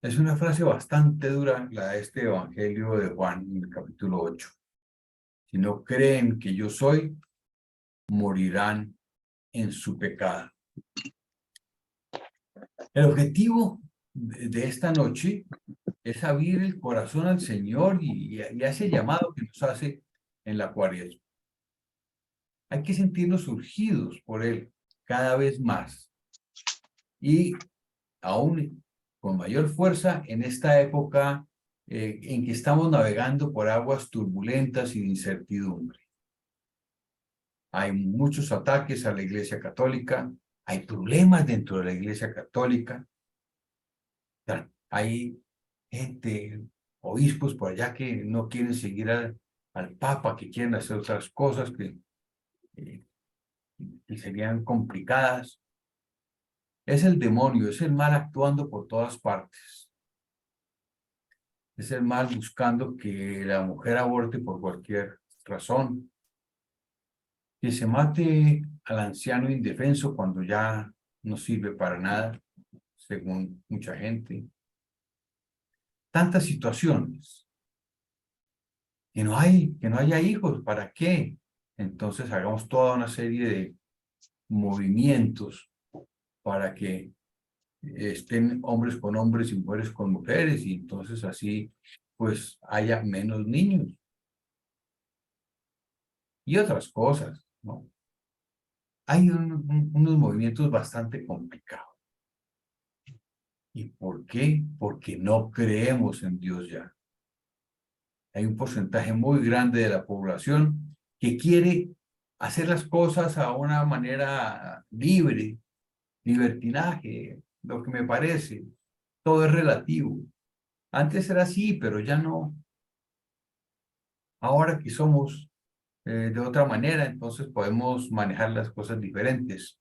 Es una frase bastante dura, la de este Evangelio de Juan, en el capítulo 8. Si no creen que yo soy, morirán en su pecado. El objetivo de esta noche es abrir el corazón al Señor y a ese llamado que nos hace en la Cuaresma. Hay que sentirnos urgidos por Él cada vez más y aún con mayor fuerza en esta época en que estamos navegando por aguas turbulentas y de incertidumbre. Hay muchos ataques a la Iglesia Católica, hay problemas dentro de la Iglesia Católica, hay gente, obispos por allá que no quieren seguir al Papa, que quieren hacer otras cosas eh, que serían complicadas. Es el demonio, es el mal actuando por todas partes. Es el mal buscando que la mujer aborte por cualquier razón, que se mate al anciano indefenso cuando ya no sirve para nada, según mucha gente. Tantas situaciones. Que no haya hijos, ¿para qué? Entonces hagamos toda una serie de movimientos para que estén hombres con hombres y mujeres con mujeres, y entonces así pues haya menos niños y otras cosas, ¿no? Hay unos movimientos bastante complicados. ¿Y por qué? Porque no creemos en Dios ya. Hay un porcentaje muy grande de la población que quiere hacer las cosas a una manera libre, libertinaje, lo que me parece. Todo es relativo. Antes era así, pero ya no. Ahora que somos de otra manera, entonces podemos manejar las cosas diferentes.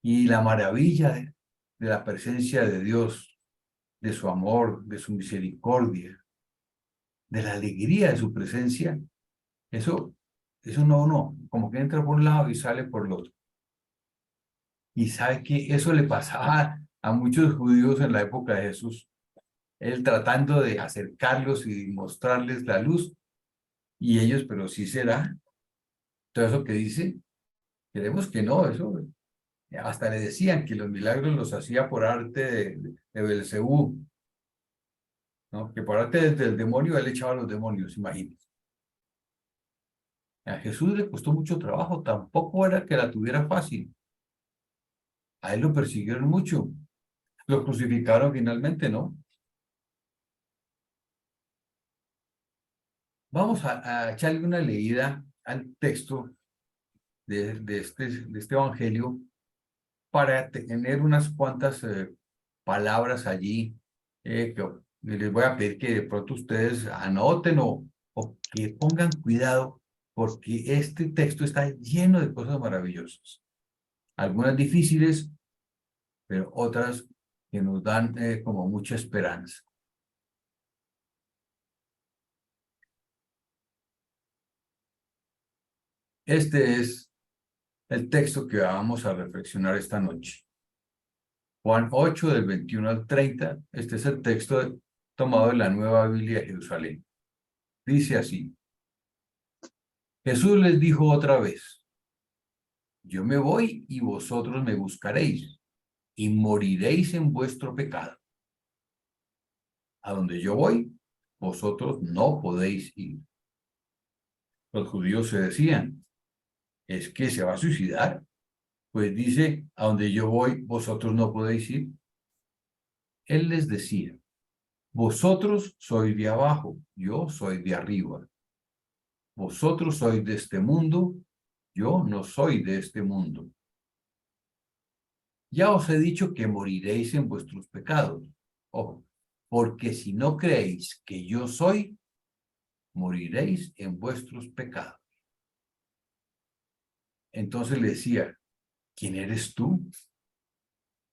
Y la maravilla de la presencia de Dios, de su amor, de su misericordia, de la alegría de su presencia, eso no, como que entra por un lado y sale por el otro. Y sabe que eso le pasaba a muchos judíos en la época de Jesús. Él tratando de acercarlos y mostrarles la luz, y ellos, pero sí será. Todo eso que dice, queremos que no, eso. Hasta le decían que los milagros los hacía por arte de Belcebú, ¿no? Que por arte del demonio él echaba a los demonios, imagínense. A Jesús le costó mucho trabajo, tampoco era que la tuviera fácil. A él lo persiguieron mucho, lo crucificaron finalmente, ¿no? Vamos a echarle una leída al texto de este evangelio para tener unas cuantas palabras allí que les voy a pedir que de pronto ustedes anoten o que pongan cuidado porque este texto está lleno de cosas maravillosas. Algunas difíciles, pero otras que nos dan como mucha esperanza. Este es el texto que vamos a reflexionar esta noche. Juan 8, del 21 al 30. Este es el texto tomado de la Nueva Biblia de Jerusalén. Dice así: Jesús les dijo otra vez: yo me voy y vosotros me buscaréis, y moriréis en vuestro pecado. A donde yo voy, vosotros no podéis ir. Los judíos se decían: ¿es que se va a suicidar? Pues dice: a donde yo voy, vosotros no podéis ir. Él les decía: vosotros sois de abajo, yo soy de arriba. Vosotros sois de este mundo, yo no soy de este mundo. Ya os he dicho que moriréis en vuestros pecados. Ojo, porque si no creéis que yo soy, moriréis en vuestros pecados. Entonces le decía: ¿quién eres tú?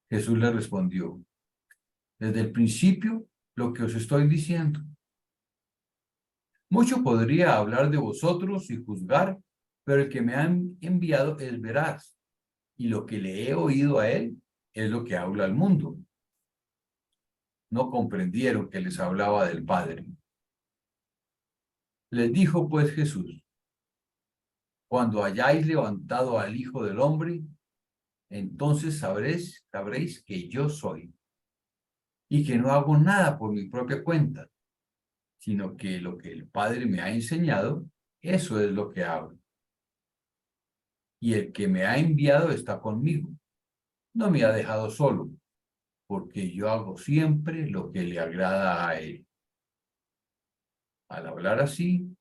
Jesús le respondió: desde el principio lo que os estoy diciendo. Mucho podría hablar de vosotros y juzgar, pero el que me han enviado es veraz, y lo que le he oído a él es lo que habla al mundo. no comprendieron que les hablaba del Padre. Les dijo pues Jesús: cuando hayáis levantado al Hijo del Hombre, entonces sabréis que yo soy, y que no hago nada por mi propia cuenta, sino que lo que el Padre me ha enseñado, eso es lo que hago. Y el que me ha enviado está conmigo. No me ha dejado solo, porque yo hago siempre lo que le agrada a él. Al hablar así,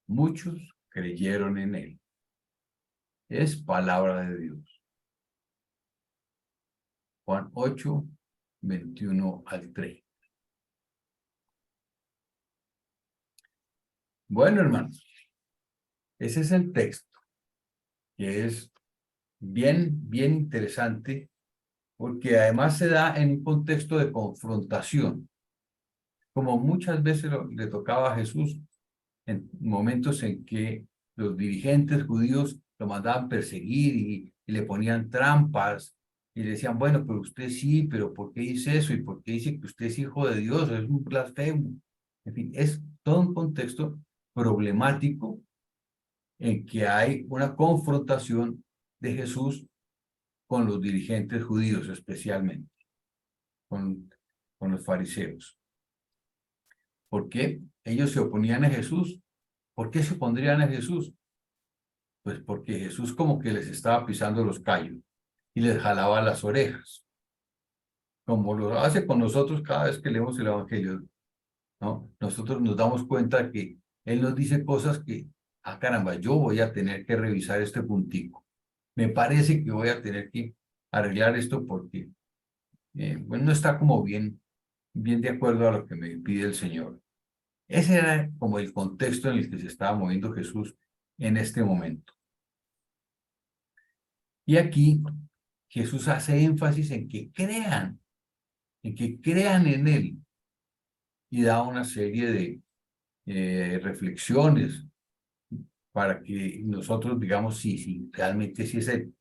muchos creyeron en él. Es palabra de Dios. Juan 8, 21 al 3. Bueno, hermanos, ese es el texto, que es bien interesante, porque además se da en un contexto de confrontación, como muchas veces le tocaba a Jesús en momentos en que los dirigentes judíos lo mandaban perseguir y le ponían trampas y le decían, bueno, pero usted sí, pero ¿por qué dice eso? ¿Y por qué dice que usted es hijo de Dios? Es un blasfemo. En fin, es todo un contexto problemático en que hay una confrontación de Jesús con los dirigentes judíos, especialmente con, con los fariseos. ¿Por qué? Ellos se oponían a Jesús. ¿Por qué se opondrían a Jesús? Pues porque Jesús como que les estaba pisando los callos y les jalaba las orejas, como lo hace con nosotros cada vez que leemos el Evangelio, ¿no? Nosotros nos damos cuenta que Él nos dice cosas que, ah, caramba, yo voy a tener que revisar este puntico. Me parece que voy a tener que arreglar esto porque, bueno, no está como bien de acuerdo a lo que me pide el Señor. Ese era como el contexto en el que se estaba moviendo Jesús en este momento. Y aquí Jesús hace énfasis en que crean en Él y da una serie de reflexiones para que nosotros digamos sí, realmente sí es Él.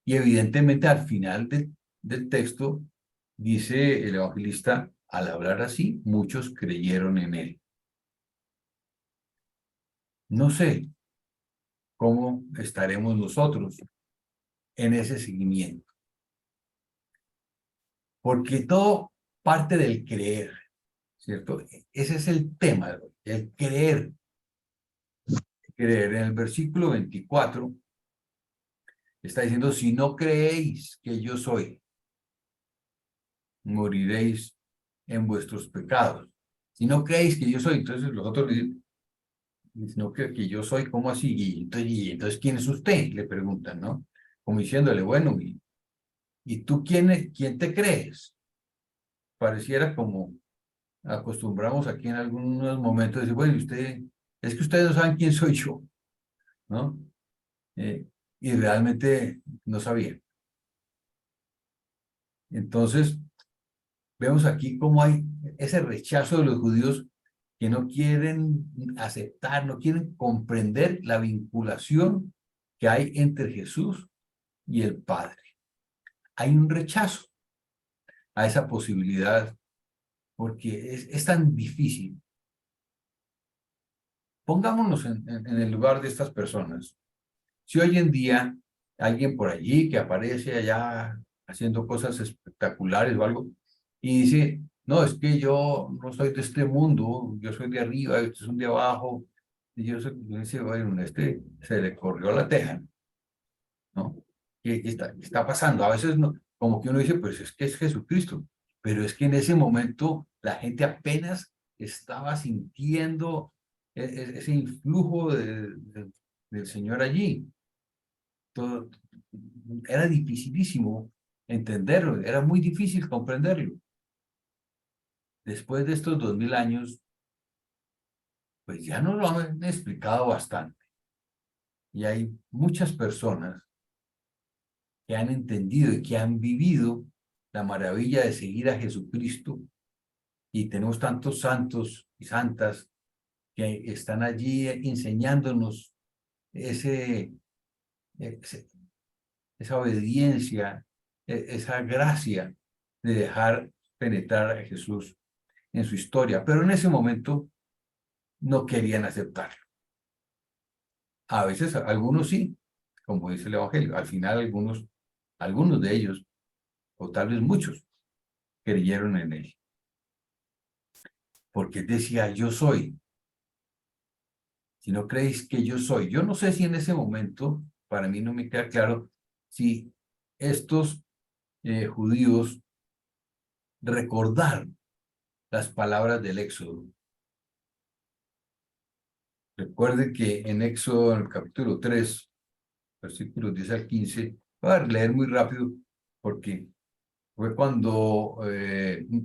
Y evidentemente al final del texto dice el evangelista, al hablar así, muchos creyeron en Él. No sé cómo estaremos nosotros en ese seguimiento, porque todo parte del creer, ¿cierto? Ese es el tema, el creer. Creer. En el versículo 24 está diciendo, si no creéis que yo soy, moriréis en vuestros pecados. Si no creéis que yo soy, entonces los otros dicen, no creo que yo soy, ¿cómo así? Y entonces, ¿quién es usted? Le preguntan, ¿no? Como diciéndole, bueno, ¿y tú quién te crees? Pareciera como acostumbramos aquí en algunos momentos a decir, bueno, es que ustedes no saben quién soy yo, ¿no? Y realmente no sabían. Entonces, vemos aquí cómo hay ese rechazo de los judíos que no quieren aceptar, no quieren comprender la vinculación que hay entre Jesús y el Padre. Hay un rechazo a esa posibilidad porque es tan difícil. Pongámonos en el lugar de estas personas. Si hoy en día alguien por allí que aparece allá haciendo cosas espectaculares o algo y dice, no, es que yo no soy de este mundo, yo soy de arriba, estos son de abajo, y yo soy, dice, bueno, se le corrió la teja, ¿no? ¿Qué está pasando? A veces no, como que uno dice, pues es que es Jesucristo, pero es que en ese momento la gente apenas estaba sintiendo ese influjo del Señor allí. Todo, era dificilísimo entenderlo, era muy difícil comprenderlo. Después de estos 2000 años, pues ya nos lo han explicado bastante. Y hay muchas personas que han entendido y que han vivido la maravilla de seguir a Jesucristo. Y tenemos tantos santos y santas que están allí enseñándonos ese, esa obediencia, esa gracia de dejar penetrar a Jesús en su historia, pero en ese momento no querían aceptarlo. A veces algunos sí, como dice el Evangelio, al final algunos de ellos, o tal vez muchos, creyeron en él. Porque él decía, yo soy. Si no creéis que yo soy. Yo no sé si en ese momento, para mí no me queda claro, si estos judíos recordaron las palabras del Éxodo. Recuerden que en Éxodo, en el capítulo 3, versículos 10 al 15, voy a leer muy rápido porque fue cuando el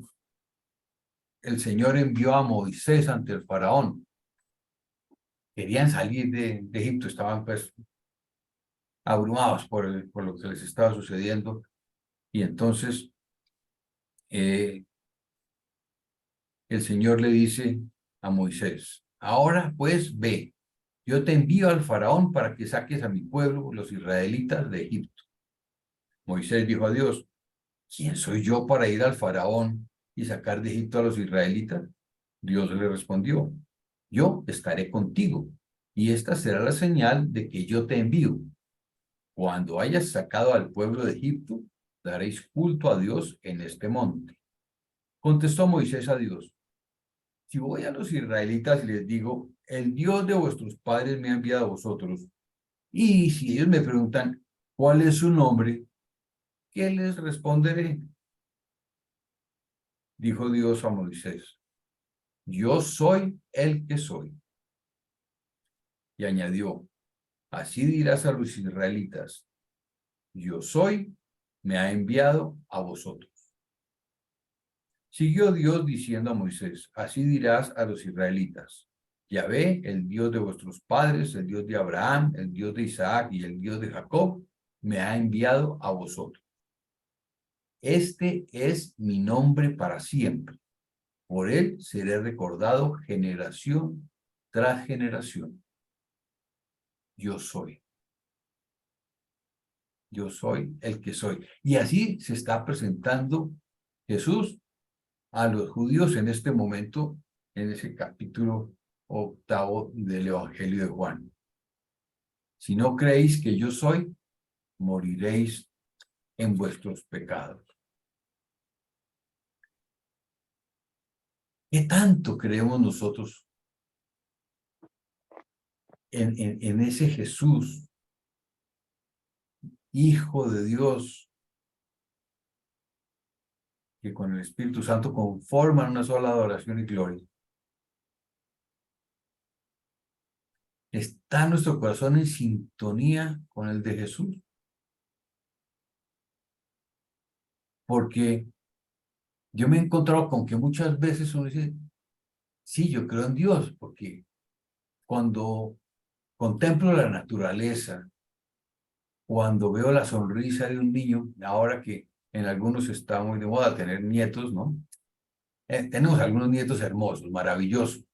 Señor envió a Moisés ante el faraón. Querían salir de Egipto, estaban pues abrumados por lo que les estaba sucediendo. Y entonces el Señor le dice a Moisés, ahora pues ve, yo te envío al faraón para que saques a mi pueblo, los israelitas, de Egipto. Moisés dijo a Dios, ¿quién soy yo para ir al faraón y sacar de Egipto a los israelitas? Dios le respondió, yo estaré contigo, y esta será la señal de que yo te envío. Cuando hayas sacado al pueblo de Egipto, daréis culto a Dios en este monte. Contestó Moisés a Dios, si voy a los israelitas y les digo, el Dios de vuestros padres me ha enviado a vosotros, y si ellos me preguntan, ¿cuál es su nombre? ¿Qué les responderé? Dijo Dios a Moisés, yo soy el que soy. Y añadió, así dirás a los israelitas, yo soy, me ha enviado a vosotros. Siguió Dios diciendo a Moisés, así dirás a los israelitas, Yahvé, el Dios de vuestros padres, el Dios de Abraham, el Dios de Isaac y el Dios de Jacob, me ha enviado a vosotros. Este es mi nombre para siempre. Por él seré recordado generación tras generación. Yo soy. Yo soy el que soy. Y así se está presentando Jesús a los judíos en este momento, en ese capítulo 8 del Evangelio de Juan. Si no creéis que yo soy, moriréis en vuestros pecados. ¿Qué tanto creemos nosotros en ese Jesús, Hijo de Dios, que con el Espíritu Santo conforman una sola adoración y gloria? ¿Está nuestro corazón en sintonía con el de Jesús? Porque yo me he encontrado con que muchas veces uno dice, sí, yo creo en Dios, porque cuando contemplo la naturaleza, cuando veo la sonrisa de un niño, ahora que en algunos está muy de moda tener nietos, ¿no? Tenemos algunos nietos hermosos, maravillosos.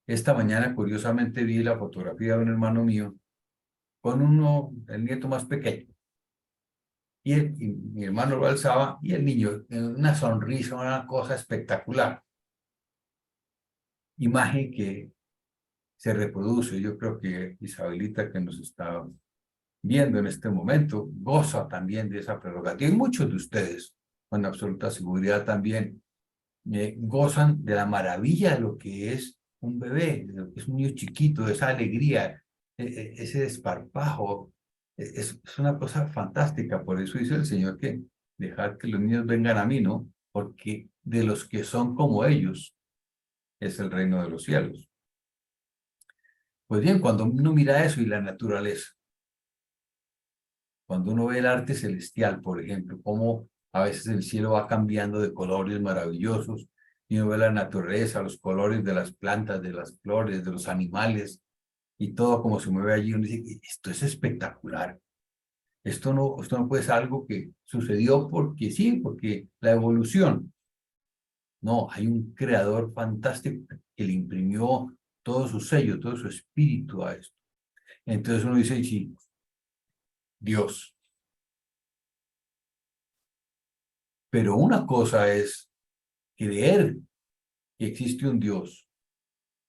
Esta mañana, curiosamente, vi la fotografía de un hermano mío con el nieto más pequeño. Y mi hermano lo alzaba y el niño, una sonrisa, una cosa espectacular. Imagen que se reproduce. Yo creo que Isabelita, que nos está viendo en este momento, goza también de esa prerrogativa. Y muchos de ustedes, con absoluta seguridad también, gozan de la maravilla de lo que es un bebé, de lo que es un niño chiquito, de esa alegría, ese desparpajo. Es una cosa fantástica. Por eso dice el Señor que dejad que los niños vengan a mí, ¿no? Porque de los que son como ellos es el reino de los cielos. Pues bien, cuando uno mira eso y la naturaleza, cuando uno ve el arte celestial, por ejemplo, cómo a veces el cielo va cambiando de colores maravillosos, y uno ve la naturaleza, los colores de las plantas, de las flores, de los animales, y todo como se mueve allí, uno dice, esto es espectacular. Esto no puede ser algo que sucedió porque sí, porque la evolución. No, hay un creador fantástico que le imprimió todo su sello, todo su espíritu a esto. Entonces uno dice, sí, Dios. Pero una cosa es creer que existe un Dios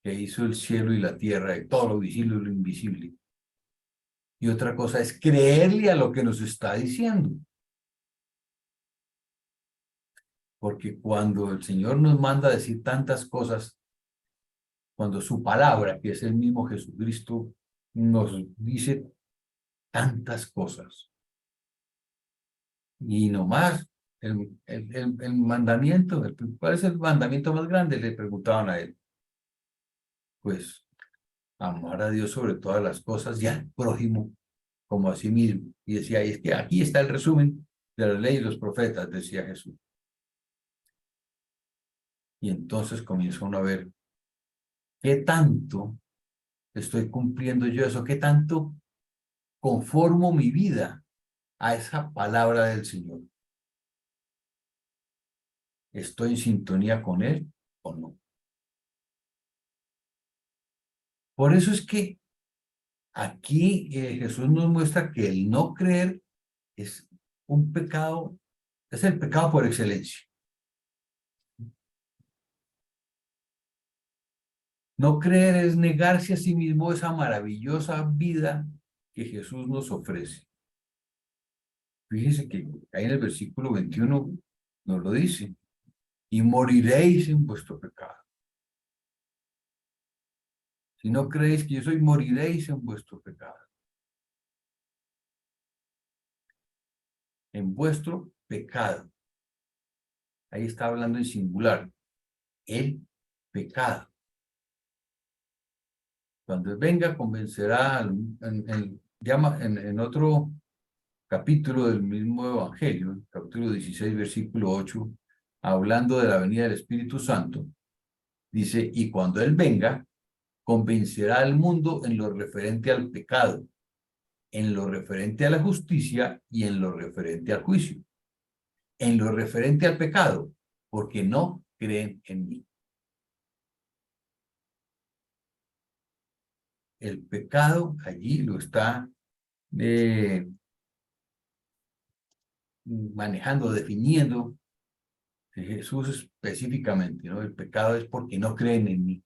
que hizo el cielo y la tierra, y todo lo visible y lo invisible. Y otra cosa es creerle a lo que nos está diciendo. Porque cuando el Señor nos manda a decir tantas cosas, cuando su palabra, que es el mismo Jesucristo, nos dice tantas cosas, y nomás el mandamiento, ¿cuál es el mandamiento más grande? Le preguntaban a él. Pues amar a Dios sobre todas las cosas y al prójimo como a sí mismo. Y decía, y es que aquí está el resumen de la ley y los profetas, decía Jesús. Y entonces comienza uno a ver qué tanto estoy cumpliendo yo eso, qué tanto conformo mi vida a esa palabra del Señor. ¿Estoy en sintonía con Él o no? Por eso es que aquí Jesús nos muestra que el no creer es un pecado, es el pecado por excelencia. No creer es negarse a sí mismo esa maravillosa vida que Jesús nos ofrece. Fíjese que ahí en el versículo 21 nos lo dice, y moriréis en vuestro pecado. Si no creéis que yo soy, moriréis en vuestro pecado. En vuestro pecado. Ahí está hablando en singular. El pecado. Cuando Él venga, convencerá, en otro capítulo del mismo Evangelio, capítulo 16, versículo 8, hablando de la venida del Espíritu Santo, dice, y cuando Él venga, convencerá al mundo en lo referente al pecado, en lo referente a la justicia y en lo referente al juicio. En lo referente al pecado, porque no creen en mí. El pecado allí lo está manejando, definiendo Jesús específicamente, ¿no? El pecado es porque no creen en mí.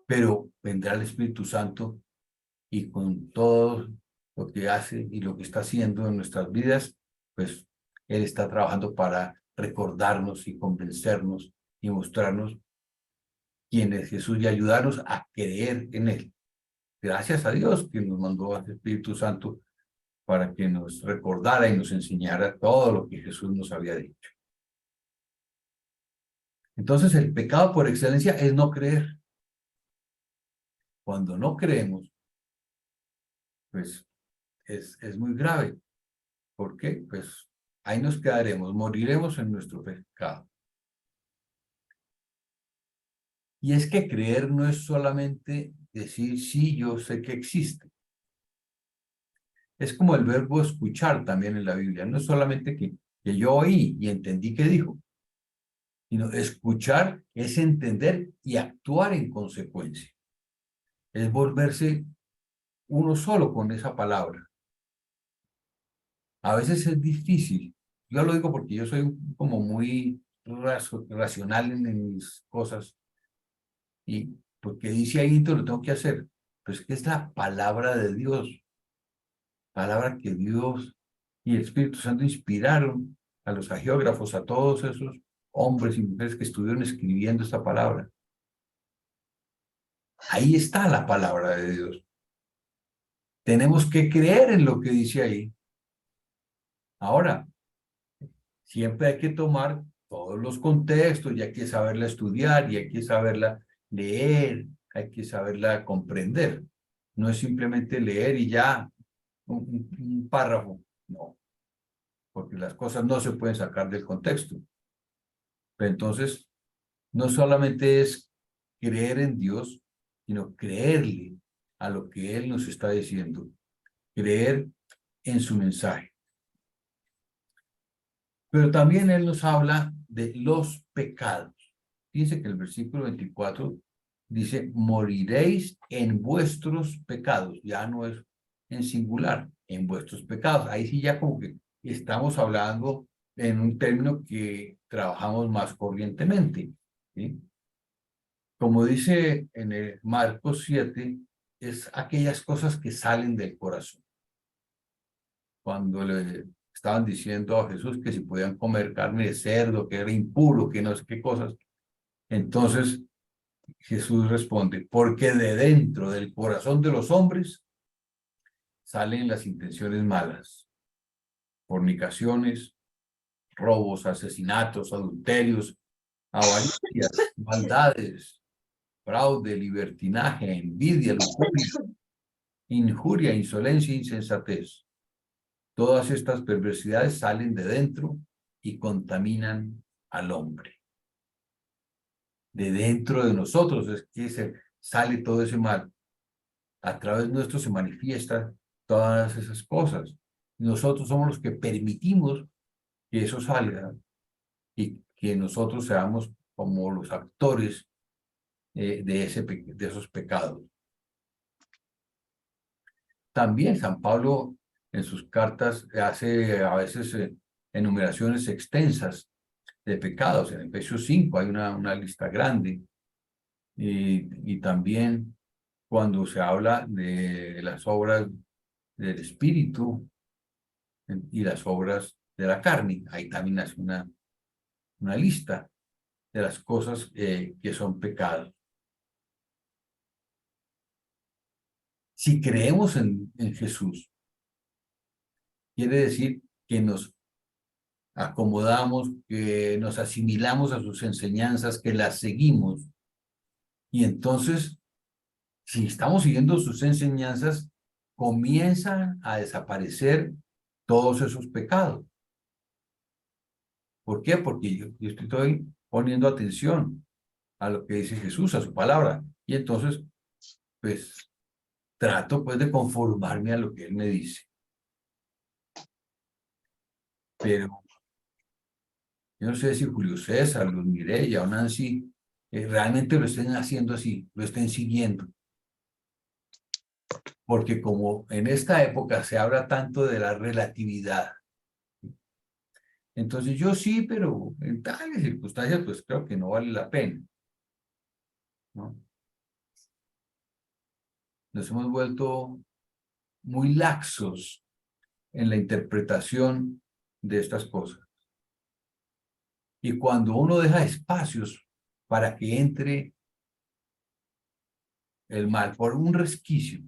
Pero vendrá el Espíritu Santo y con todo lo que hace y lo que está haciendo en nuestras vidas, pues Él está trabajando para recordarnos y convencernos y mostrarnos quién es Jesús y ayudarnos a creer en Él. Gracias a Dios que nos mandó al Espíritu Santo para que nos recordara y nos enseñara todo lo que Jesús nos había dicho. Entonces, el pecado por excelencia es no creer. Cuando no creemos, pues es muy grave. ¿Por qué? Pues ahí nos quedaremos, moriremos en nuestro pecado. Y es que creer no es solamente decir, sí, yo sé que existe. Es como el verbo escuchar también en la Biblia. No es solamente que yo oí y entendí qué dijo, sino escuchar es entender y actuar en consecuencia. Es volverse uno solo con esa palabra. A veces es difícil. Yo lo digo porque yo soy como muy racional en mis cosas y porque dice ahí, te lo tengo que hacer. Pues que es la palabra de Dios, palabra que Dios y el Espíritu Santo inspiraron a los agiógrafos, a todos esos hombres y mujeres que estuvieron escribiendo esta palabra. Ahí está la palabra de Dios. Tenemos que creer en lo que dice ahí. Ahora, siempre hay que tomar todos los contextos y hay que saberla estudiar y hay que saberla leer, hay que saberla comprender. No es simplemente leer y ya un párrafo, no, porque las cosas no se pueden sacar del contexto. Pero entonces, no solamente es creer en Dios, sino creerle a lo que Él nos está diciendo, creer en su mensaje. Pero también Él nos habla de los pecados. Fíjense que el versículo 24 dice, moriréis en vuestros pecados. Ya no es en singular, en vuestros pecados. Ahí sí ya como que estamos hablando en un término que trabajamos más corrientemente, ¿sí? Como dice en el Marcos 7, es aquellas cosas que salen del corazón. Cuando le estaban diciendo a Jesús que si podían comer carne de cerdo, que era impuro, que no sé qué cosas. Entonces Jesús responde, porque de dentro del corazón de los hombres salen las intenciones malas, fornicaciones, robos, asesinatos, adulterios, avaricias, maldades, fraude, libertinaje, envidia, lujuria, injuria, insolencia, insensatez. Todas estas perversidades salen de dentro y contaminan al hombre. De dentro de nosotros es que sale todo ese mal. A través nuestro se manifiestan todas esas cosas. Nosotros somos los que permitimos que eso salga y que nosotros seamos como los actores de esos pecados. También San Pablo en sus cartas hace a veces enumeraciones extensas de pecados. En Efesios 5 hay una lista grande. Y también cuando se habla de las obras del Espíritu y las obras de la carne, ahí también hace una lista de las cosas que son pecados. Si creemos en Jesús, quiere decir que nos acomodamos, que nos asimilamos a sus enseñanzas, que las seguimos. Y entonces, si estamos siguiendo sus enseñanzas, comienzan a desaparecer todos esos pecados. ¿Por qué? Porque yo estoy poniendo atención a lo que dice Jesús, a su palabra. Y entonces, pues, trato pues de conformarme a lo que él me dice. Pero yo no sé si Julio César, Luz Mireya o Nancy realmente lo estén haciendo así, lo estén siguiendo. Porque como en esta época se habla tanto de la relatividad, entonces yo sí, pero en tales circunstancias pues creo que no vale la pena, ¿no? Nos hemos vuelto muy laxos en la interpretación de estas cosas. Y cuando uno deja espacios para que entre el mal por un resquicio,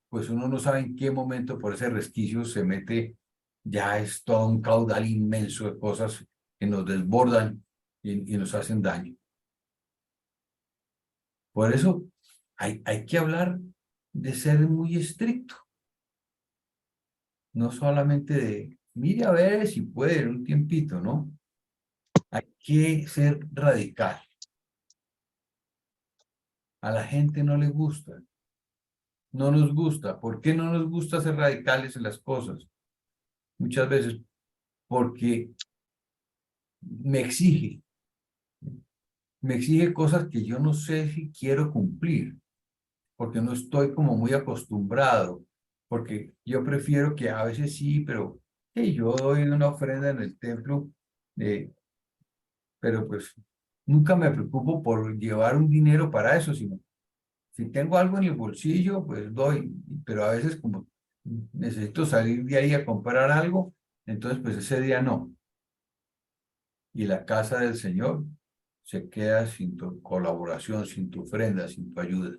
pues uno no sabe en qué momento por ese resquicio se mete, ya es todo un caudal inmenso de cosas que nos desbordan y nos hacen daño. Por eso hay que hablar de ser muy estricto, no solamente de, mire a ver si puede en un tiempito, ¿no? Hay que ser radical. A la gente no le gusta, no nos gusta. ¿Por qué no nos gusta ser radicales en las cosas? Muchas veces porque me exige, me exige cosas que yo no sé si quiero cumplir, porque no estoy como muy acostumbrado, porque yo prefiero que a veces sí, pero hey, yo doy una ofrenda en el templo, pero pues nunca me preocupo por llevar un dinero para eso, sino si tengo algo en el bolsillo, pues doy, pero a veces como necesito salir de ahí a comprar algo, entonces pues ese día no. Y la casa del Señor se queda sin tu colaboración, sin tu ofrenda, sin tu ayuda.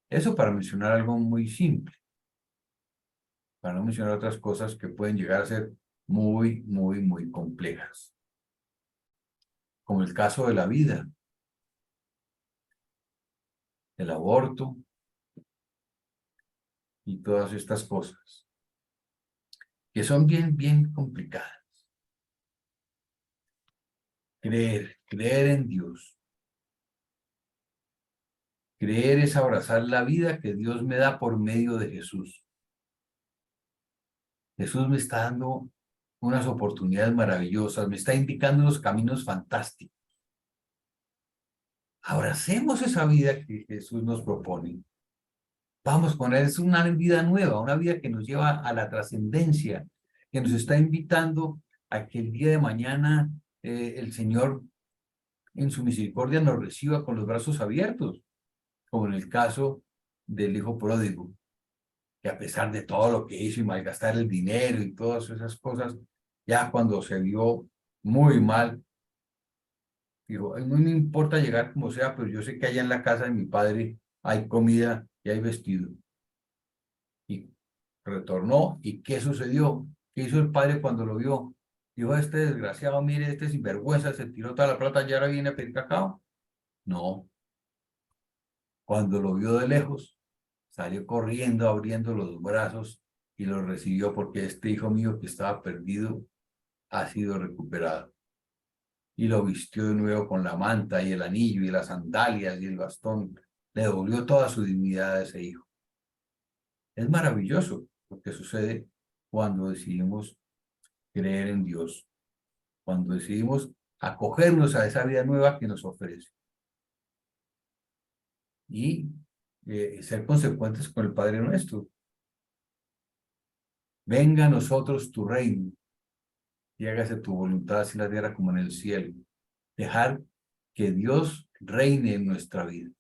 Eso para mencionar algo muy simple, para no mencionar otras cosas que pueden llegar a ser muy, muy, muy complejas. Como el caso de la vida, el aborto y todas estas cosas, que son bien, bien complicadas. Creer en Dios. Creer es abrazar la vida que Dios me da por medio de Jesús. Jesús me está dando unas oportunidades maravillosas, me está indicando unos caminos fantásticos. Abracemos esa vida que Jesús nos propone. Vamos con él, es una vida nueva, una vida que nos lleva a la trascendencia, que nos está invitando a que el día de mañana el Señor en su misericordia nos reciba con los brazos abiertos, como en el caso del hijo pródigo, que a pesar de todo lo que hizo y malgastar el dinero y todas esas cosas, ya cuando se vio muy mal, dijo, no me importa llegar como sea, pero yo sé que allá en la casa de mi padre hay comida y hay vestido. Y retornó, ¿y qué sucedió? ¿Qué hizo el padre cuando lo vio? Dijo, este desgraciado, mire, este sinvergüenza, se tiró toda la plata y ahora viene a pedir cacao. No, cuando lo vio de lejos, salió corriendo, abriendo los brazos y lo recibió porque este hijo mío que estaba perdido ha sido recuperado. Y lo vistió de nuevo con la manta y el anillo y las sandalias y el bastón. Le devolvió toda su dignidad a ese hijo. Es maravilloso lo que sucede cuando decidimos creer en Dios, cuando decidimos acogernos a esa vida nueva que nos ofrece y ser consecuentes con el Padre nuestro. Venga a nosotros tu reino y hágase tu voluntad así en la tierra como en el cielo. Dejar que Dios reine en nuestra vida,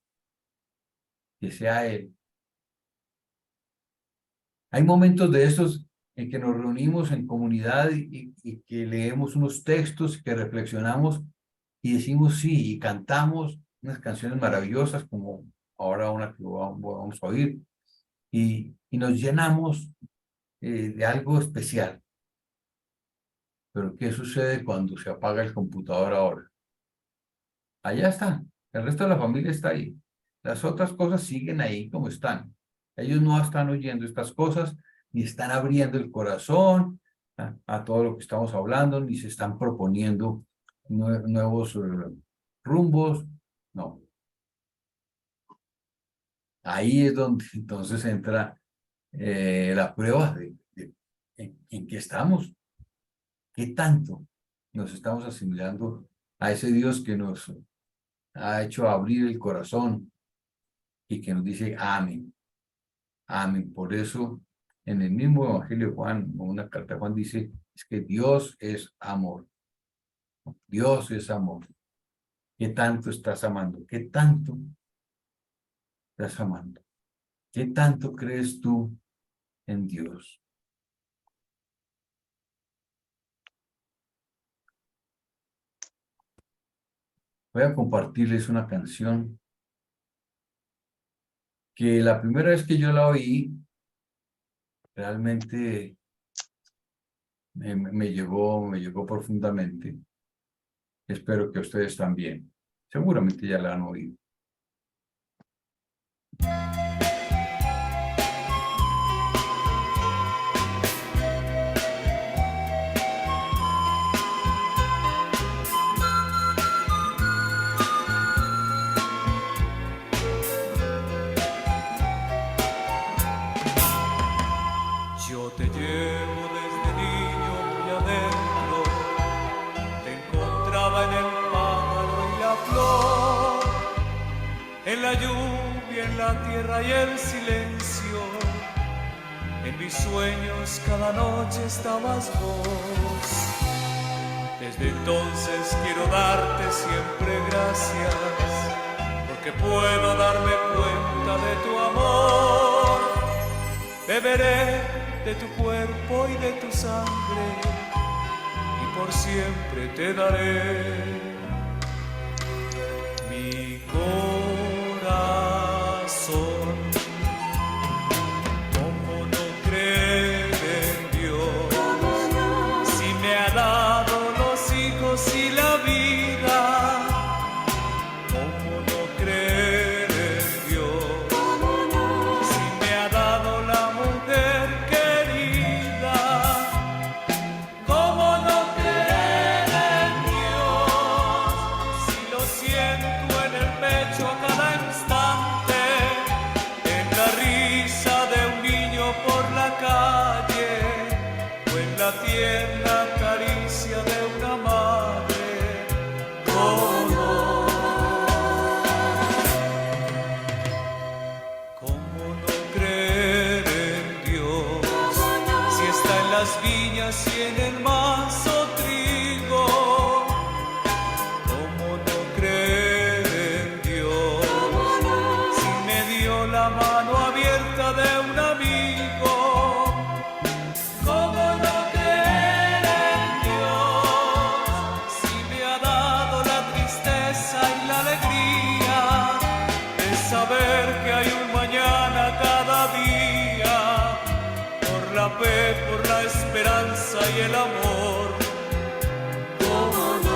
que sea Él. Hay momentos de estos en que nos reunimos en comunidad y que leemos unos textos, que reflexionamos y decimos sí, y cantamos unas canciones maravillosas como ahora una que vamos a oír, y nos llenamos de algo especial. Pero ¿qué sucede cuando se apaga el computador ahora? Allá está, el resto de la familia está ahí. Las otras cosas siguen ahí como están. Ellos no están oyendo estas cosas, ni están abriendo el corazón a todo lo que estamos hablando, ni se están proponiendo nuevos rumbos. No. Ahí es donde entonces entra la prueba en qué estamos, qué tanto nos estamos asimilando a ese Dios que nos ha hecho abrir el corazón y que nos dice amén, amén. Por eso, en el mismo Evangelio de Juan, o una carta de Juan dice, es que Dios es amor. Dios es amor. ¿Qué tanto estás amando? ¿Qué tanto estás amando? ¿Qué tanto crees tú en Dios? Voy a compartirles una canción que la primera vez que yo la oí, realmente me llegó profundamente. Espero que ustedes también. Seguramente ya la han oído. Yo te llevo desde niño muy adentro, te encontraba en el pájaro y la flor, en la lluvia, en la tierra y el silencio. En mis sueños cada noche estabas vos. Desde entonces quiero darte siempre gracias, porque puedo darme cuenta de tu amor. Beberé de tu cuerpo y de tu sangre, y por siempre te daré mi corazón. ¿Cómo no creer en Dios? Si me ha dado los hijos y la vida. ¿Cómo no creer en Dios? Si me ha dado la mujer querida. ¿Cómo no creer en Dios? Si lo siento en el pecho a cada instante, en la risa de un niño por la calle, o en la tierna caricia de una madre. ¿Cómo no creer las viñas y en el mazo trigo. ¿Cómo no creer en Dios? Si me dio la mano abierta de un amigo. ¿Cómo no creer en Dios? Si me ha dado la tristeza y la alegría de saber que hay un mañana cada día. Por la fe, por la esperanza y el amor. ¿Cómo no?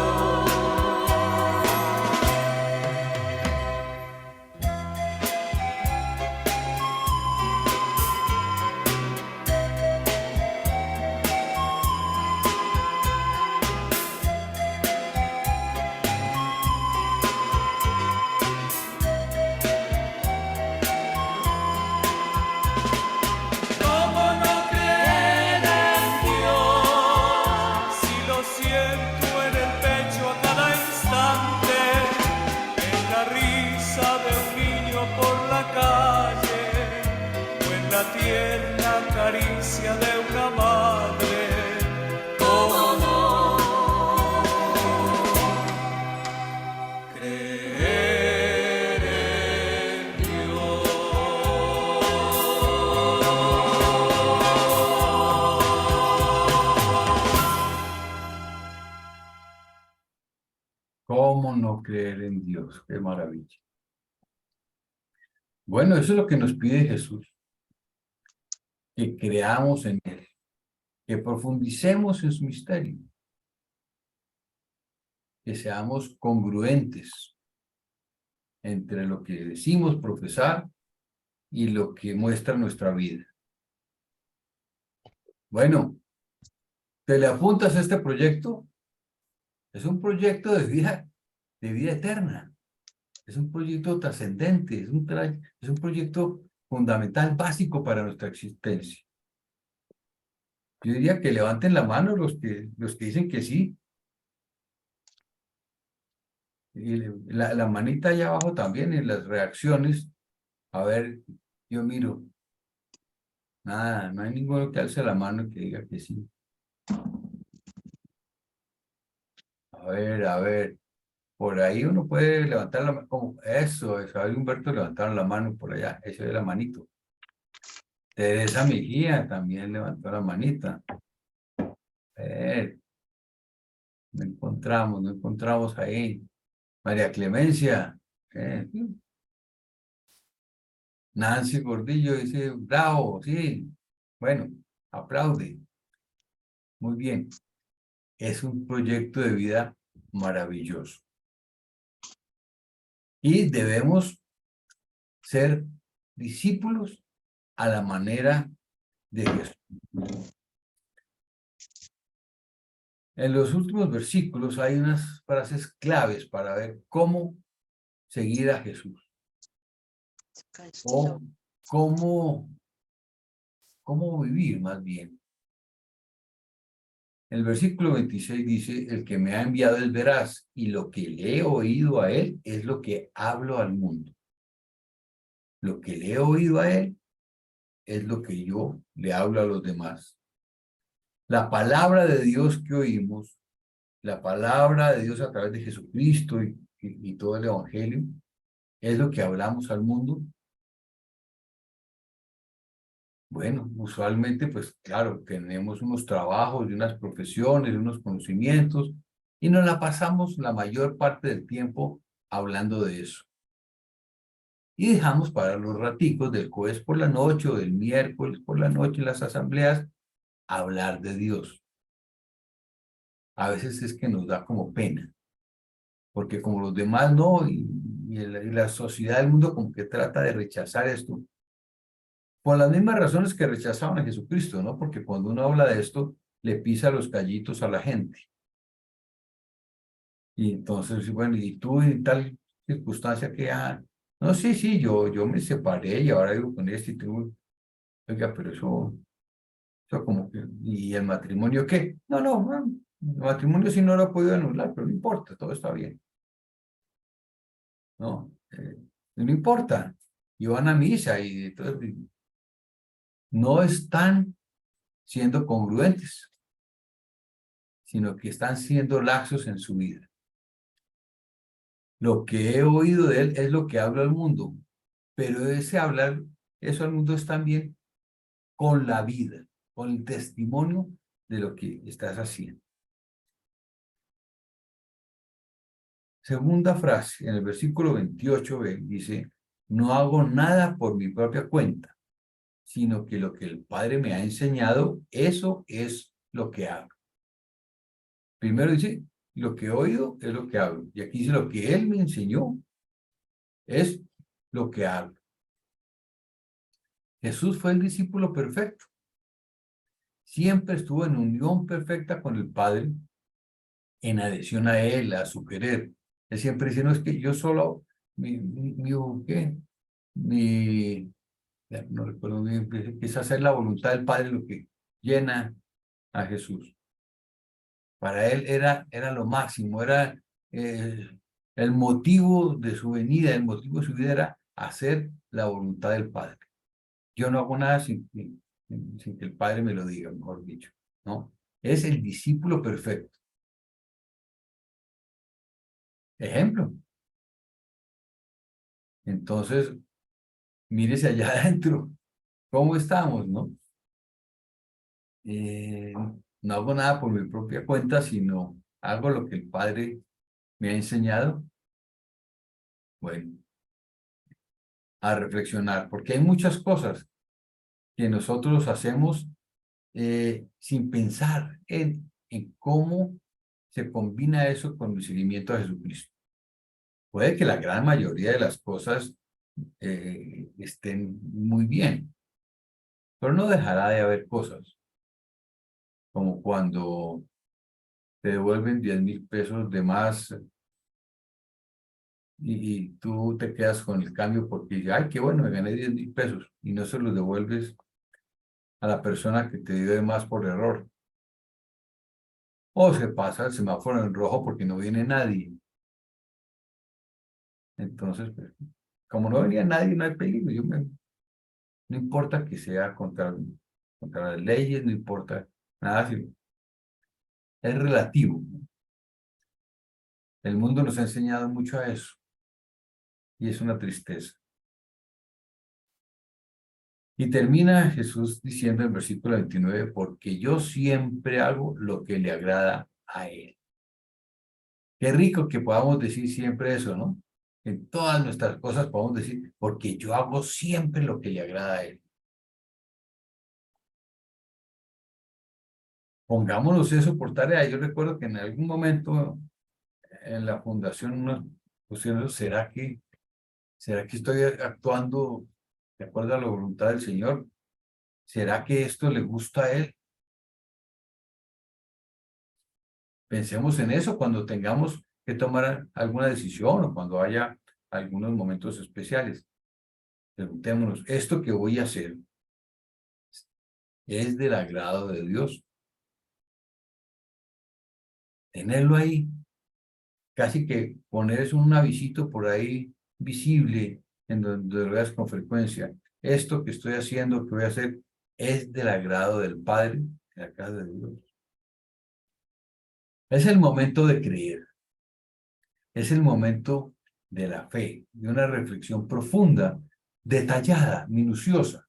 ¿Cómo no creer en Dios? Si lo siento en el pecho a cada instante, en la risa de un niño por la calle, o en la tierna caricia de una madre. ¿Cómo no creer en Dios? ¿Cómo no creer en Dios? ¡Qué maravilla! Bueno, eso es lo que nos pide Jesús, que creamos en Él, que profundicemos en su misterio, que seamos congruentes entre lo que decimos profesar y lo que muestra nuestra vida. Bueno, ¿te le apuntas a este proyecto? Es un proyecto de vida eterna. Es un proyecto trascendente, es un proyecto fundamental, básico para nuestra existencia. Yo diría que levanten la mano los que dicen que sí. Y la manita allá abajo también en las reacciones. A ver, yo miro. Nada, no hay ninguno que alce la mano y que diga que sí. A ver. Por ahí uno puede levantar la mano, como eso, a ver, Humberto levantaron la mano por allá, eso de la manito. Teresa Mejía también levantó la manita. A ver, no encontramos ahí. María Clemencia. Nancy Gordillo dice, bravo, sí. Bueno, aplaude. Muy bien. Es un proyecto de vida maravilloso. Y debemos ser discípulos a la manera de Jesús. En los últimos versículos hay unas frases claves para ver cómo seguir a Jesús. O cómo vivir más bien. El versículo 26 dice, el que me ha enviado es veraz, y lo que le he oído a él es lo que hablo al mundo. Lo que le he oído a él es lo que yo le hablo a los demás. La palabra de Dios que oímos, la palabra de Dios a través de Jesucristo y todo el Evangelio, es lo que hablamos al mundo. Bueno, usualmente, pues claro, tenemos unos trabajos y unas profesiones, unos conocimientos, y nos la pasamos la mayor parte del tiempo hablando de eso. Y dejamos para los raticos del jueves por la noche o del miércoles por la noche en las asambleas, hablar de Dios. A veces es que nos da como pena, porque como los demás no, y la sociedad del mundo como que trata de rechazar esto, por las mismas razones que rechazaban a Jesucristo, ¿no? Porque cuando uno habla de esto, le pisa los callitos a la gente. Y entonces, bueno, y tú en tal circunstancia que, no, sí, yo me separé y ahora vivo con este y tú, oiga, pero eso como que, ¿y el matrimonio qué? No, el matrimonio sí no lo he podido anular, pero no importa, todo está bien. No, no importa. Y van a misa y entonces no están siendo congruentes, sino que están siendo laxos en su vida. Lo que he oído de él es lo que hablo al mundo, pero ese hablar, eso al mundo es también con la vida, con el testimonio de lo que estás haciendo. Segunda frase, en el versículo 28b, dice, no hago nada por mi propia cuenta, sino que lo que el Padre me ha enseñado, eso es lo que hago. Primero dice, lo que he oído es lo que hago. Y aquí dice, lo que Él me enseñó es lo que hago. Jesús fue el discípulo perfecto. Siempre estuvo en unión perfecta con el Padre, en adhesión a Él, a su querer. Él siempre dice, no, es que yo solo, ¿qué? Ya no recuerdo bien, es hacer la voluntad del Padre lo que llena a Jesús. Para él era lo máximo, era el motivo de su venida, el motivo de su vida era hacer la voluntad del Padre. Yo no hago nada sin que el Padre me lo diga, mejor dicho, ¿no? Es el discípulo perfecto. Ejemplo. Entonces, mírese allá adentro, ¿cómo estamos, no? No hago nada por mi propia cuenta, sino hago lo que el Padre me ha enseñado. Bueno, a reflexionar, porque hay muchas cosas que nosotros hacemos sin pensar en cómo se combina eso con el seguimiento a Jesucristo. Puede que la gran mayoría de las cosas estén muy bien, pero no dejará de haber cosas, como cuando te devuelven 10,000 pesos de más y tú te quedas con el cambio porque dices, ay, qué bueno, me gané 10,000 pesos y no se los devuelves a la persona que te dio de más por error. O se pasa el semáforo en rojo porque no viene nadie. Entonces, pues, como no venía nadie, no hay peligro. No importa que sea contra las leyes, no importa nada, es relativo. El mundo nos ha enseñado mucho a eso y es una tristeza. Y termina Jesús diciendo en el versículo 29, porque yo siempre hago lo que le agrada a Él. Qué rico que podamos decir siempre eso, ¿no? En todas nuestras cosas podemos decir, porque yo hago siempre lo que le agrada a Él. Pongámonos eso por tarea. Yo recuerdo que en algún momento en la fundación nos pusieron, ¿será que estoy actuando de acuerdo a la voluntad del Señor? ¿Será que esto le gusta a Él? Pensemos en eso cuando tengamos que tomar alguna decisión o cuando haya algunos momentos especiales. Preguntémonos, ¿esto que voy a hacer es del agrado de Dios? Tenerlo ahí, casi que poner un avisito por ahí visible en donde lo veas con frecuencia. Esto que estoy haciendo, que voy a hacer, es del agrado del Padre, de la casa de Dios. Es el momento de creer. Es el momento de la fe, de una reflexión profunda, detallada, minuciosa.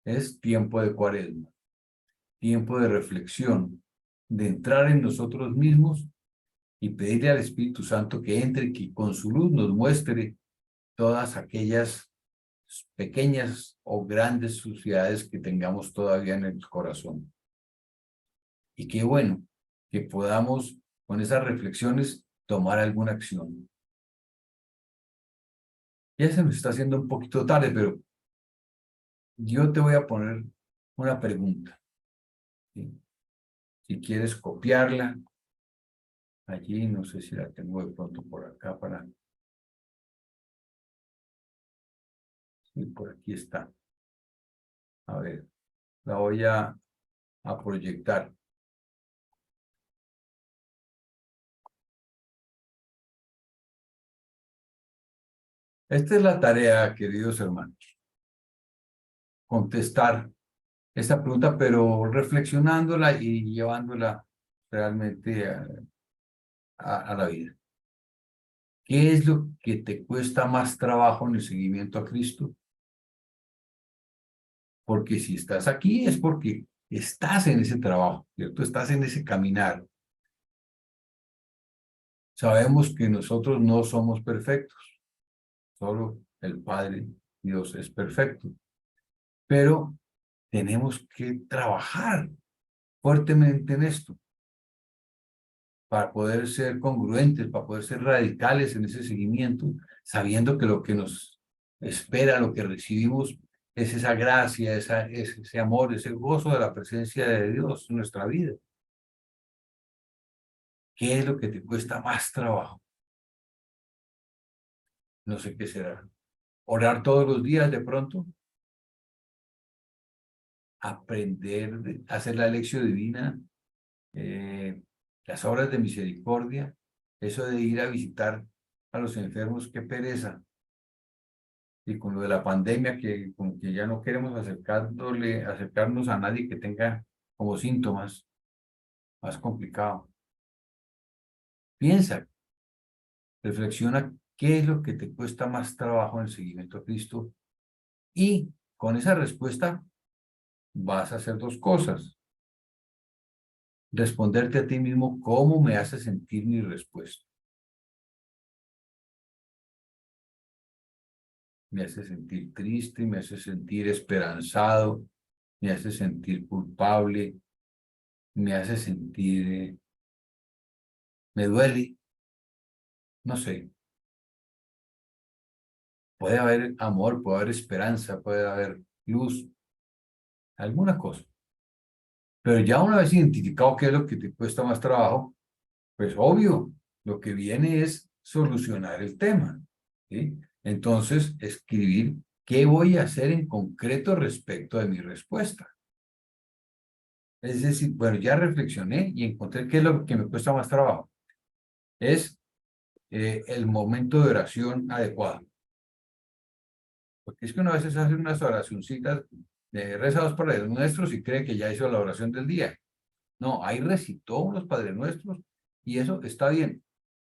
Es tiempo de Cuaresma, tiempo de reflexión, de entrar en nosotros mismos y pedirle al Espíritu Santo que entre y que con su luz nos muestre todas aquellas pequeñas o grandes suciedades que tengamos todavía en el corazón. Y qué bueno que podamos con esas reflexiones tomar alguna acción. Ya se nos está haciendo un poquito tarde, pero yo te voy a poner una pregunta, ¿sí? Si quieres copiarla, allí, no sé si la tengo de pronto por acá para... Sí, por aquí está. A ver, la voy a proyectar. Esta es la tarea, queridos hermanos. contestar esta pregunta, pero reflexionándola y llevándola realmente a la vida. ¿Qué es lo que te cuesta más trabajo en el seguimiento a Cristo? Porque si estás aquí es porque estás en ese trabajo, ¿cierto? Estás en ese caminar. Sabemos que nosotros no somos perfectos, solo el Padre Dios es perfecto, pero tenemos que trabajar fuertemente en esto para poder ser congruentes, para poder ser radicales en ese seguimiento, sabiendo que lo que nos espera, lo que recibimos, es esa gracia, ese amor, ese gozo de la presencia de Dios en nuestra vida. ¿Qué es lo que te cuesta más trabajo? No sé qué será. Orar todos los días de pronto. Aprender a hacer la lección divina, las obras de misericordia, eso de ir a visitar a los enfermos, qué pereza. Y con lo de la pandemia, que como que ya no queremos acercarnos a nadie que tenga como síntomas, más complicado. Piensa, reflexiona qué es lo que te cuesta más trabajo en el seguimiento a Cristo y con esa respuesta vas a hacer dos cosas. Responderte a ti mismo cómo me hace sentir mi respuesta. Me hace sentir triste, me hace sentir esperanzado, me hace sentir culpable, me hace sentir, me duele, no sé. Puede haber amor, puede haber esperanza, puede haber luz, alguna cosa. Pero ya una vez identificado qué es lo que te cuesta más trabajo, pues obvio, lo que viene es solucionar el tema, ¿sí? Entonces, escribir qué voy a hacer en concreto respecto de mi respuesta. Es decir, bueno, ya reflexioné y encontré qué es lo que me cuesta más trabajo. Es el momento de oración adecuado. Porque es que uno a veces hace unas oracioncitas de rezados Padres Nuestros y cree que ya hizo la oración del día. No, ahí recitó unos Padres Nuestros y eso está bien.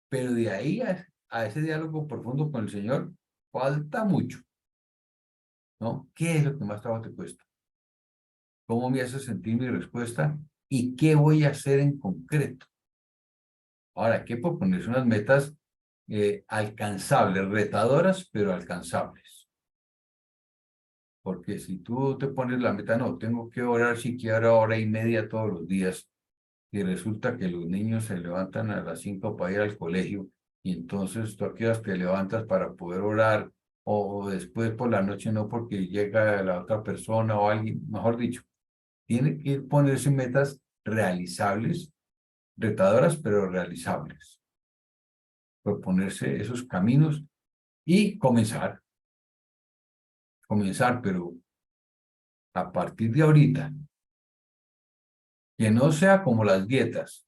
Pero de ahí a ese diálogo profundo con el Señor, falta mucho, ¿no? ¿Qué es lo que más trabajo te cuesta? ¿Cómo me hace sentir mi respuesta? ¿Y qué voy a hacer en concreto? Ahora, hay que proponerse unas metas alcanzables, retadoras, pero alcanzables. Porque si tú te pones la meta, no, tengo que orar siquiera hora y media todos los días, y resulta que los niños se levantan a las 5 para ir al colegio, y entonces tú aquí te levantas para poder orar, o después por la noche no porque llega la otra persona o alguien, mejor dicho, tiene que ponerse metas realizables, retadoras, pero realizables. Proponerse esos caminos y comenzar, pero a partir de ahorita, que no sea como las dietas.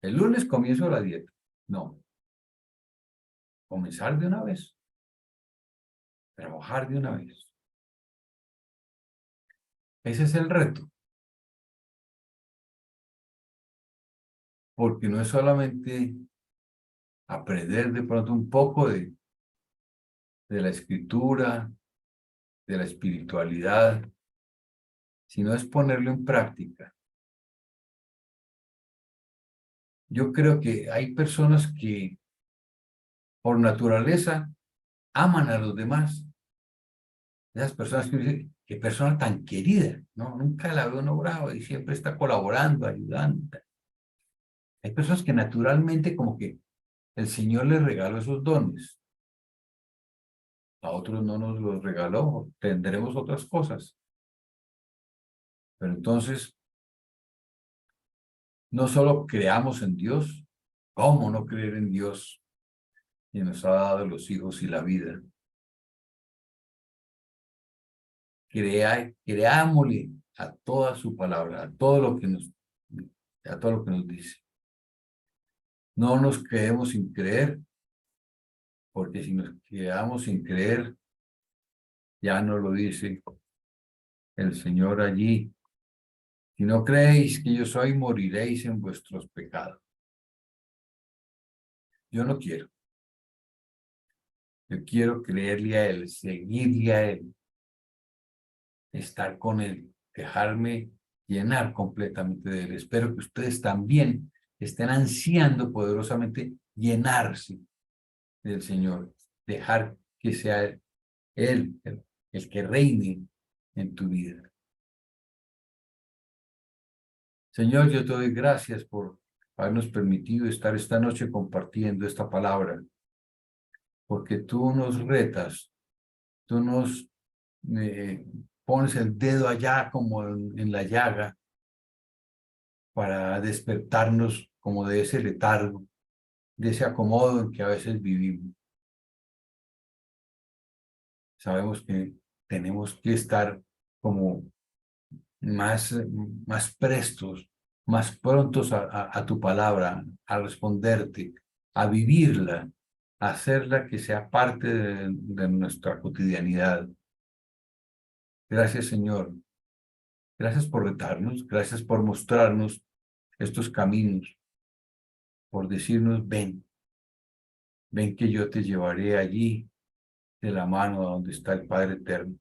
El lunes comienzo la dieta. No, comenzar de una vez, trabajar de una vez. Ese es el reto, porque no es solamente aprender de pronto un poco de la escritura, de la espiritualidad, sino es ponerlo en práctica. Yo creo que hay personas que por naturaleza aman a los demás. Esas personas que dicen, qué persona tan querida, ¿no? Nunca la veo uno bravo y siempre está colaborando, ayudando. Hay personas que naturalmente como que el Señor les regaló esos dones. A otros no nos los regaló, tendremos otras cosas. Pero entonces, no solo creamos en Dios, ¿cómo no creer en Dios? Y nos ha dado los hijos y la vida. Creámosle a toda su palabra, a todo lo que nos dice. No nos quedemos sin creer, porque si nos quedamos sin creer, Ya no lo dice el Señor allí. Si no creéis que yo soy, moriréis en vuestros pecados. Yo no quiero. Yo quiero creerle a Él, seguirle a Él, estar con Él, dejarme llenar completamente de Él. Espero que ustedes también estén ansiando poderosamente llenarse del Señor, dejar que sea Él el que reine en tu vida. Señor, yo te doy gracias por habernos permitido estar esta noche compartiendo esta palabra, porque tú nos retas, tú nos pones el dedo allá como en la llaga para despertarnos como de ese letargo, de ese acomodo en que a veces vivimos. Sabemos que tenemos que estar como más, más prestos, más prontos a tu palabra, a responderte, a vivirla, a hacerla que sea parte de nuestra cotidianidad. Gracias, Señor. Gracias por retarnos, gracias por mostrarnos estos caminos, por decirnos, ven, ven que yo te llevaré allí de la mano a donde está el Padre Eterno.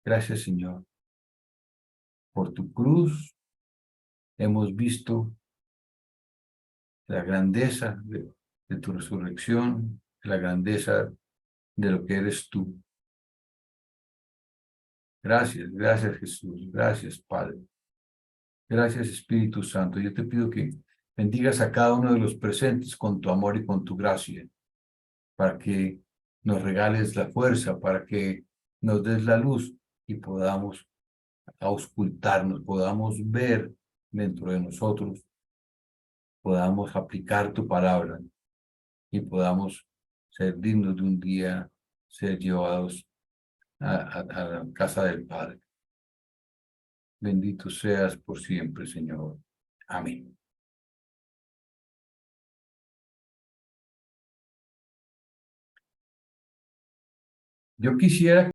Gracias, Señor. Por tu cruz hemos visto la grandeza de tu resurrección, la grandeza de lo que eres tú. Gracias, gracias Jesús, gracias Padre. Gracias Espíritu Santo. Yo te pido que bendigas a cada uno de los presentes con tu amor y con tu gracia, para que nos regales la fuerza, para que nos des la luz y podamos auscultarnos, podamos ver dentro de nosotros, podamos aplicar tu palabra y podamos ser dignos de un día ser llevados a la casa del Padre. Bendito seas por siempre, Señor. Amén. Yo quisiera